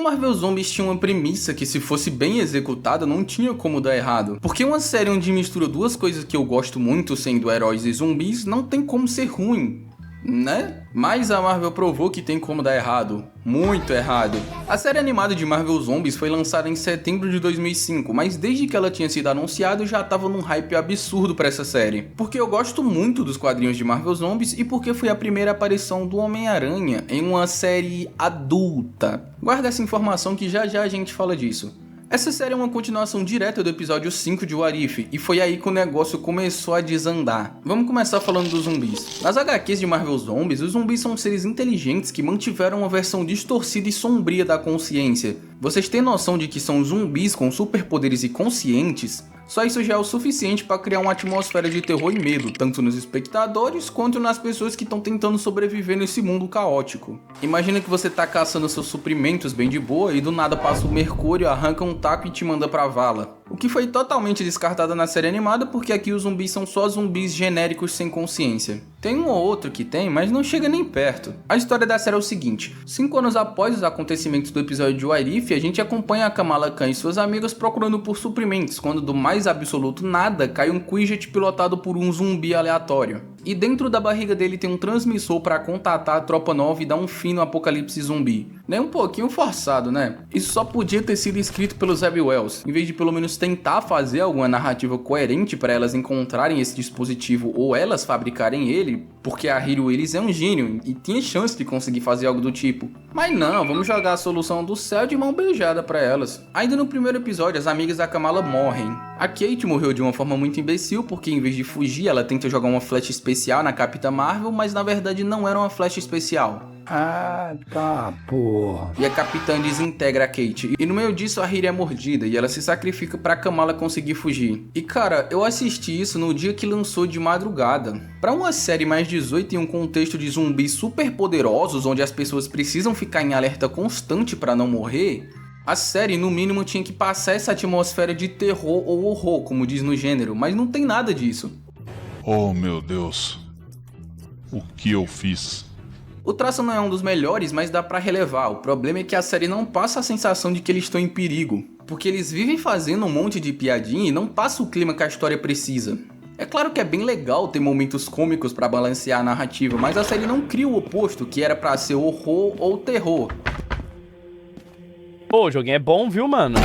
O Marvel Zombies tinha uma premissa que, se fosse bem executada, não tinha como dar errado. Porque uma série onde mistura duas coisas que eu gosto muito, sendo heróis e zumbis, não tem como ser ruim, né? Mas a Marvel provou que tem como dar errado. Muito errado. A série animada de Marvel Zombies foi lançada em setembro de 2005, mas desde que ela tinha sido anunciada eu já tava num hype absurdo pra essa série. Porque eu gosto muito dos quadrinhos de Marvel Zombies e porque foi a primeira aparição do Homem-Aranha em uma série adulta. Guarda essa informação que já já a gente fala disso. Essa série é uma continuação direta do episódio 5 de What If, e foi aí que o negócio começou a desandar. Vamos começar falando dos zumbis. Nas HQs de Marvel Zombies, os zumbis são seres inteligentes que mantiveram uma versão distorcida e sombria da consciência. Vocês têm noção de que são zumbis com superpoderes e conscientes? Só isso já é o suficiente para criar uma atmosfera de terror e medo, tanto nos espectadores quanto nas pessoas que estão tentando sobreviver nesse mundo caótico. Imagina que você tá caçando seus suprimentos bem de boa e do nada passa o Mercúrio, arranca um taco e te manda pra vala. O que foi totalmente descartado na série animada porque aqui os zumbis são só zumbis genéricos sem consciência. Tem um ou outro que tem, mas não chega nem perto. A história da série é o seguinte: 5 anos após os acontecimentos do episódio de What If, a gente acompanha a Kamala Khan e suas amigas procurando por suprimentos, quando do mais absoluto nada cai um Quinjet pilotado por um zumbi aleatório. E dentro da barriga dele tem um transmissor para contatar a tropa nova e dar um fim no apocalipse zumbi. Nem um pouquinho forçado, né? Isso só podia ter sido escrito pelo Zeb Wells, em vez de pelo menos tentar fazer alguma narrativa coerente para elas encontrarem esse dispositivo ou elas fabricarem ele, porque a Hiro Willis é um gênio e tinha chance de conseguir fazer algo do tipo. Mas não, vamos jogar a solução do céu de mão beijada para elas. Ainda no primeiro episódio, as amigas da Kamala morrem. A Kate morreu de uma forma muito imbecil, porque em vez de fugir, ela tenta jogar uma flecha especial na Capitã Marvel, mas na verdade não era uma flecha especial. Ah, tá, porra. E a Capitã desintegra a Kate. E no meio disso a Hiro é mordida e ela se sacrifica pra Kamala conseguir fugir. E cara, eu assisti isso no dia que lançou de madrugada. Pra uma série mais 18 em um contexto de zumbis super poderosos, onde as pessoas precisam ficar em alerta constante pra não morrer, a série no mínimo tinha que passar essa atmosfera de terror ou horror, como diz no gênero, mas não tem nada disso. Oh meu Deus, o que eu fiz? O traço não é um dos melhores, mas dá pra relevar. O problema é que a série não passa a sensação de que eles estão em perigo, porque eles vivem fazendo um monte de piadinha e não passa o clima que a história precisa. É claro que é bem legal ter momentos cômicos pra balancear a narrativa, mas a série não cria o oposto, que era pra ser horror ou terror. Pô, o joguinho é bom, viu, mano?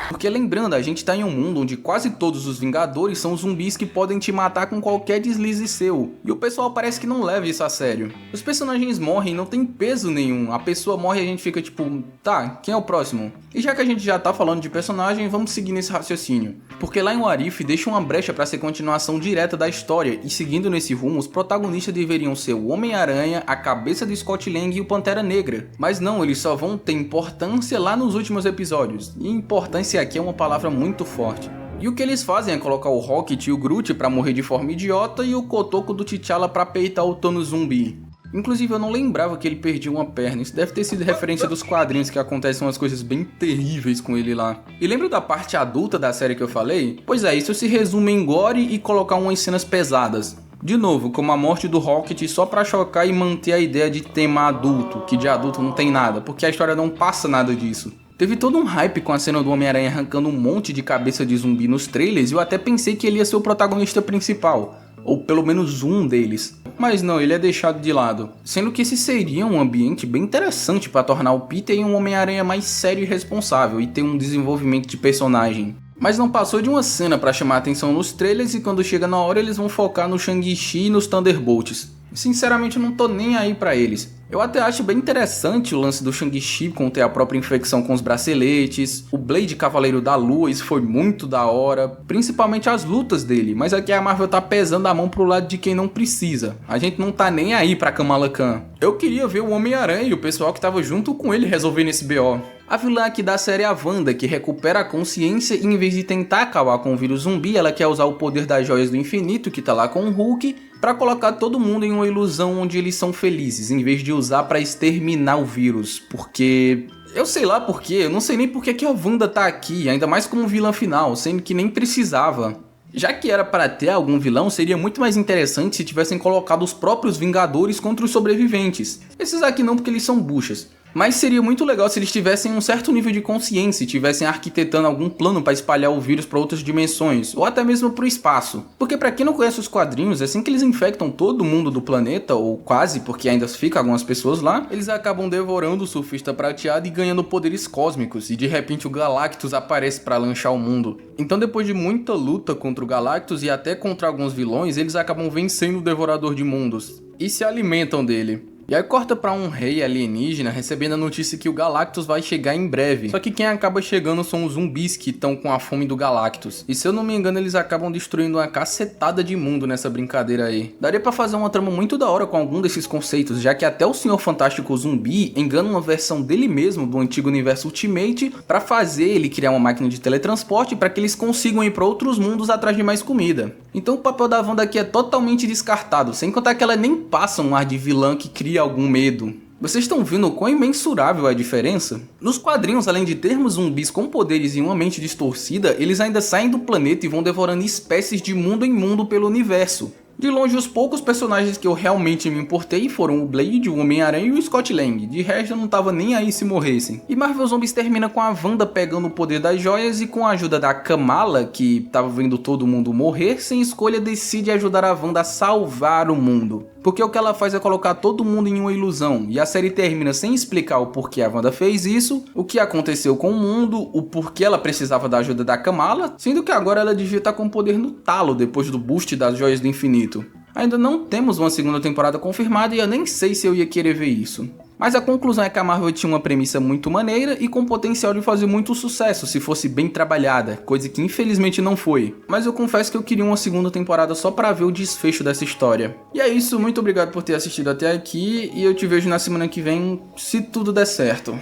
Porque lembrando, a gente tá em um mundo onde quase todos os Vingadores são zumbis que podem te matar com qualquer deslize seu. E o pessoal parece que não leva isso a sério. Os personagens morrem e não tem peso nenhum. A pessoa morre e a gente fica tipo, tá, quem é o próximo? E já que a gente já tá falando de personagem, vamos seguir nesse raciocínio. Porque lá em What If deixa uma brecha pra ser continuação direta da história. E seguindo nesse rumo, os protagonistas deveriam ser o Homem-Aranha, a cabeça do Scott Lang e o Pantera Negra. Mas não, eles só vão ter importância lá nos últimos episódios. E importância aqui é uma palavra muito forte. E o que eles fazem é colocar o Rocket e o Groot pra morrer de forma idiota e o Kotoko do T'Challa pra peitar o Thanos zumbi. Inclusive eu não lembrava que ele perdia uma perna, isso deve ter sido referência dos quadrinhos que acontecem umas coisas bem terríveis com ele lá. E lembra da parte adulta da série que eu falei? Pois é, isso se resume em gore e colocar umas cenas pesadas. De novo, como a morte do Rocket só pra chocar e manter a ideia de tema adulto, que de adulto não tem nada, porque a história não passa nada disso. Teve todo um hype com a cena do Homem-Aranha arrancando um monte de cabeça de zumbi nos trailers e eu até pensei que ele ia ser o protagonista principal, ou pelo menos um deles. Mas não, ele é deixado de lado, sendo que esse seria um ambiente bem interessante para tornar o Peter um Homem-Aranha mais sério e responsável e ter um desenvolvimento de personagem. Mas não passou de uma cena para chamar atenção nos trailers e quando chega na hora eles vão focar no Shang-Chi e nos Thunderbolts. Sinceramente eu não tô nem aí pra eles. Eu até acho bem interessante o lance do Shang-Chi com ter a própria infecção com os braceletes, o Blade Cavaleiro da Lua, isso foi muito da hora, principalmente as lutas dele, mas aqui a Marvel tá pesando a mão pro lado de quem não precisa. A gente não tá nem aí pra Kamala Khan. Eu queria ver o Homem-Aranha e o pessoal que tava junto com ele resolvendo esse BO. A vilã aqui da série é a Wanda, que recupera a consciência e em vez de tentar acabar com o vírus zumbi, ela quer usar o poder das joias do infinito, que tá lá com o Hulk, pra colocar todo mundo em uma ilusão onde eles são felizes, em vez de usar pra exterminar o vírus, porque... eu sei lá porquê, eu não sei nem porque que a Wanda tá aqui, ainda mais como vilã final, sendo que nem precisava. Já que era para ter algum vilão, seria muito mais interessante se tivessem colocado os próprios Vingadores contra os sobreviventes. Esses aqui não, porque eles são buchas. Mas seria muito legal se eles tivessem um certo nível de consciência e tivessem arquitetando algum plano para espalhar o vírus para outras dimensões, ou até mesmo para o espaço. Porque para quem não conhece os quadrinhos, assim que eles infectam todo mundo do planeta, ou quase, porque ainda ficam algumas pessoas lá, eles acabam devorando o surfista prateado e ganhando poderes cósmicos, e de repente o Galactus aparece para lanchar o mundo. Então depois de muita luta contra o Galactus e até contra alguns vilões, eles acabam vencendo o Devorador de Mundos e se alimentam dele. E aí corta pra um rei alienígena recebendo a notícia que o Galactus vai chegar em breve. Só que quem acaba chegando são os zumbis que estão com a fome do Galactus. E se eu não me engano, eles acabam destruindo uma cacetada de mundo nessa brincadeira aí. Daria pra fazer uma trama muito da hora com algum desses conceitos, já que até o Senhor Fantástico Zumbi engana uma versão dele mesmo do antigo universo Ultimate pra fazer ele criar uma máquina de teletransporte pra que eles consigam ir pra outros mundos atrás de mais comida. Então o papel da Wanda aqui é totalmente descartado, sem contar que ela nem passa um ar de vilã que cria algum medo. Vocês estão vendo o quão imensurável é a diferença? Nos quadrinhos, além de termos zumbis com poderes e uma mente distorcida, eles ainda saem do planeta e vão devorando espécies de mundo em mundo pelo universo. De longe, os poucos personagens que eu realmente me importei foram o Blade, o Homem-Aranha e o Scott Lang. De resto, eu não tava nem aí se morressem. E Marvel Zombies termina com a Wanda pegando o poder das joias e com a ajuda da Kamala, que tava vendo todo mundo morrer, sem escolha decide ajudar a Wanda a salvar o mundo. Porque o que ela faz é colocar todo mundo em uma ilusão, e a série termina sem explicar o porquê a Wanda fez isso, o que aconteceu com o mundo, o porquê ela precisava da ajuda da Kamala, sendo que agora ela devia estar com o poder no talo depois do boost das joias do infinito. Ainda não temos uma segunda temporada confirmada e eu nem sei se eu ia querer ver isso. Mas a conclusão é que a Marvel tinha uma premissa muito maneira e com potencial de fazer muito sucesso se fosse bem trabalhada, coisa que infelizmente não foi. Mas eu confesso que eu queria uma segunda temporada só pra ver o desfecho dessa história. E é isso, muito obrigado por ter assistido até aqui e eu te vejo na semana que vem, se tudo der certo.